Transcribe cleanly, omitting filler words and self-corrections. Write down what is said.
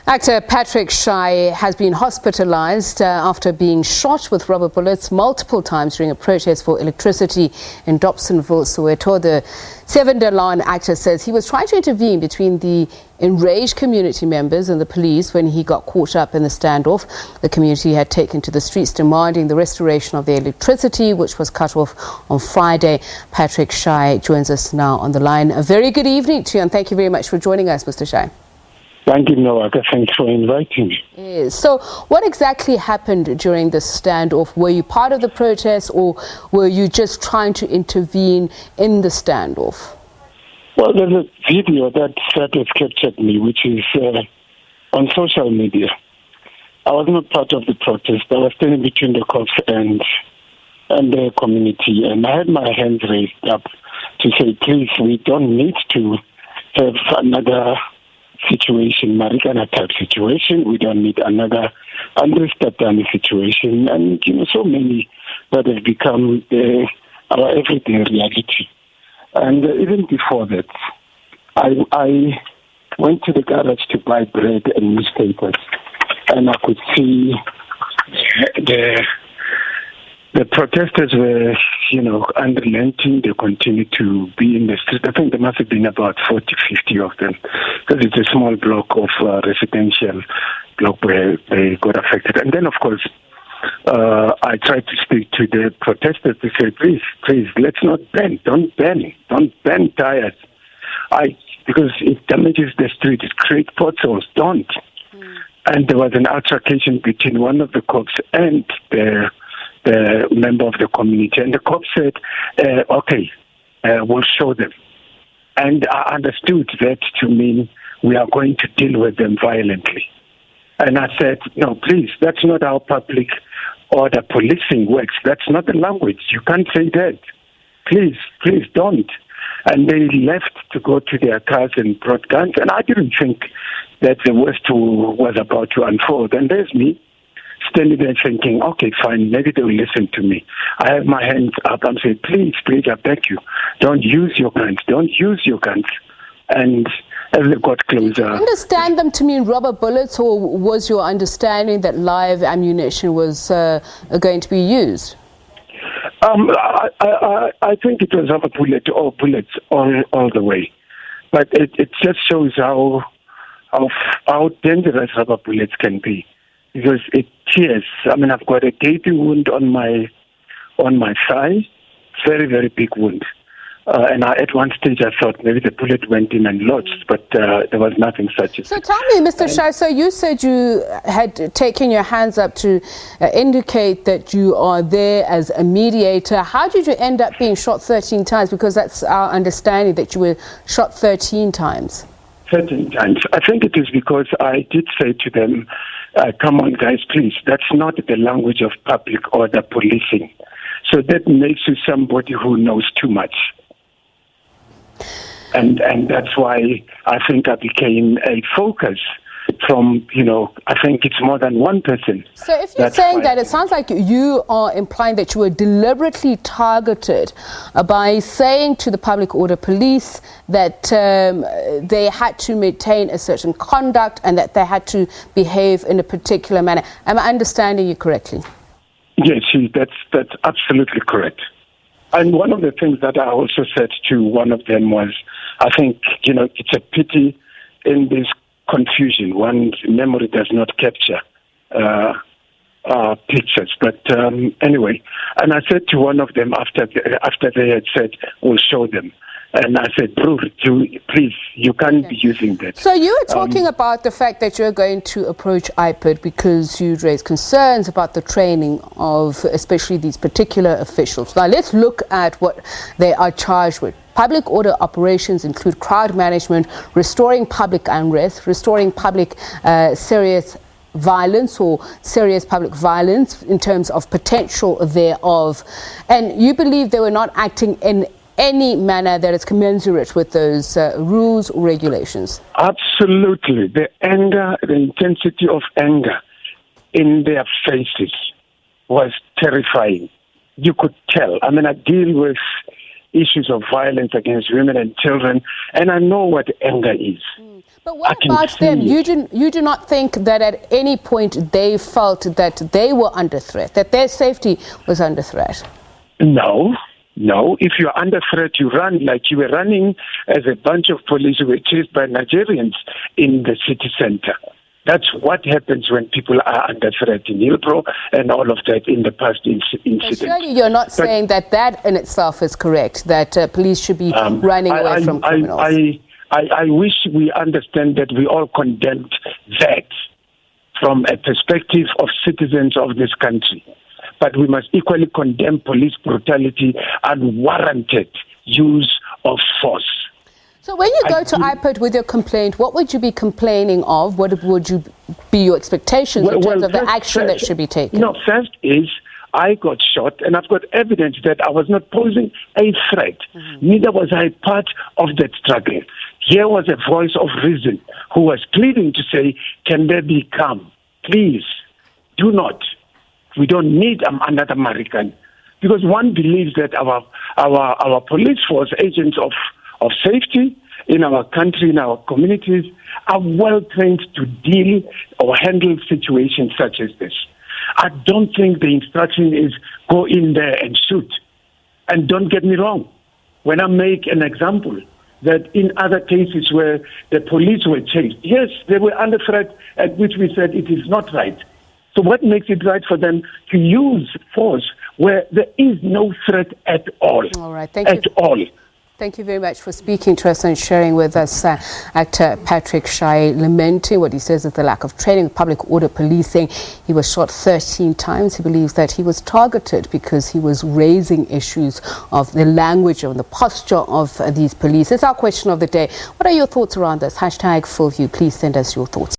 Actor Patrick Shai has been hospitalised after being shot with rubber bullets multiple times during a protest for electricity in Dobsonville, Soweto. The 7-day Laan actor says he was trying to intervene between the enraged community members and the police when he got caught up in the standoff. The community had taken to the streets demanding the restoration of the electricity, which was cut off on Friday. Patrick Shai joins us now on the line. A very good evening to you, and thank you very much for joining us, Mr. Shai. Thank you, Noah. Thanks for inviting me. Yes. So what exactly happened during the standoff? Were you part of the protest, or were you just trying to intervene in the standoff? Well, there's a video that has captured me, which is on social media. I was not part of the protest. I was standing between the cops and the community, and I had my hands raised up to say, please, we don't need to have another situation, Marikana type situation. We don't need another Andres Tatani situation, and so many that have become our everyday reality. And even before that, I went to the garage to buy bread and newspapers, and I could see the protesters were, unrelenting. They continued to be in the street. I think there must have been about 40, 50 of them, because it's a small block of residential block where they got affected. And then, of course, I tried to speak to the protesters to say, please, let's not ban. Don't ban tires. Because it damages the street. It creates potholes. Don't. And there was an altercation between one of the cops and the member of the community, and the cop said, okay, we'll show them. And I understood that to mean we are going to deal with them violently. And I said, no, please, that's not how public order policing works. That's not the language. You can't say that. Please don't. And they left to go to their cars and brought guns, and I didn't think that the worst was about to unfold. And there's me, standing there thinking, okay, fine, maybe they will listen to me. I have my hands up. I'm saying, please, I beg you, don't use your guns. And as they got closer... Did you understand them to mean rubber bullets, or was your understanding that live ammunition was going to be used? I think it was rubber bullet or bullets all the way. But it just shows how dangerous rubber bullets can be. Because it tears. I mean, I've got a gaping wound on my thigh, very, very big wound. And at one stage I thought maybe the bullet went in and lodged, but there was nothing such as. So tell me, Mr. Shai, so you said you had taken your hands up to indicate that you are there as a mediator. How did you end up being shot 13 times? Because that's our understanding, that you were shot 13 times. 13 times. I think it is because I did say to them, come on, guys, please, that's not the language of public order policing. So that makes you somebody who knows too much. And that's why I think I became a focus from, I think it's more than one person. So if you're saying that, it sounds like you are implying that you were deliberately targeted by saying to the public order police that they had to maintain a certain conduct and that they had to behave in a particular manner. Am I understanding you correctly? Yes, that's absolutely correct. And one of the things that I also said to one of them was, I think, it's a pity in this confusion. One's memory does not capture pictures. But anyway, and I said to one of them after they had said, we'll show them. And I said, bro, please, you can't be using that. So you were talking about the fact that you're going to approach IPID because you'd raised concerns about the training of especially these particular officials. Now let's look at what they are charged with. Public order operations include crowd management, restoring public unrest, restoring public serious violence or serious public violence in terms of potential thereof. And you believe they were not acting in any manner that is commensurate with those rules or regulations? Absolutely. The anger, the intensity of anger in their faces was terrifying. You could tell. I mean, I deal with issues of violence against women and children, and I know what anger is. But what about them? You do not think that at any point they felt that they were under threat, that their safety was under threat? No. If you're under threat, you run like you were running as a bunch of police who were chased by Nigerians in the city center. That's what happens when people are under threat in Hillbrow and all of that in the past incident. Surely you're not saying that in itself is correct, that police should be running away from criminals. I wish we understand that we all condemned that from a perspective of citizens of this country. But we must equally condemn police brutality and unwarranted use of force. So when you go to IPID with your complaint, what would you be complaining of? What would you be your expectations in terms of the action that should be taken? No, first is I got shot and I've got evidence that I was not posing a threat. Neither was I part of that struggle. Here was a voice of reason who was pleading to say, can there be calm? Please, do not. We don't need another American. Because one believes that our police force, agents of safety in our country, in our communities, are well trained to deal or handle situations such as this. I don't think the instruction is go in there and shoot. And don't get me wrong, when I make an example that in other cases where the police were chased, yes, they were under threat, at which we said it is not right. So what makes it right for them to use force where there is no threat at all? All right, thank you. At all. Thank you very much for speaking to us and sharing with us actor Patrick Shai, lamenting what he says is the lack of training, public order policing. He was shot 13 times. He believes that he was targeted because he was raising issues of the language and the posture of these police. It's our question of the day. What are your thoughts around this? #FullView. Please send us your thoughts.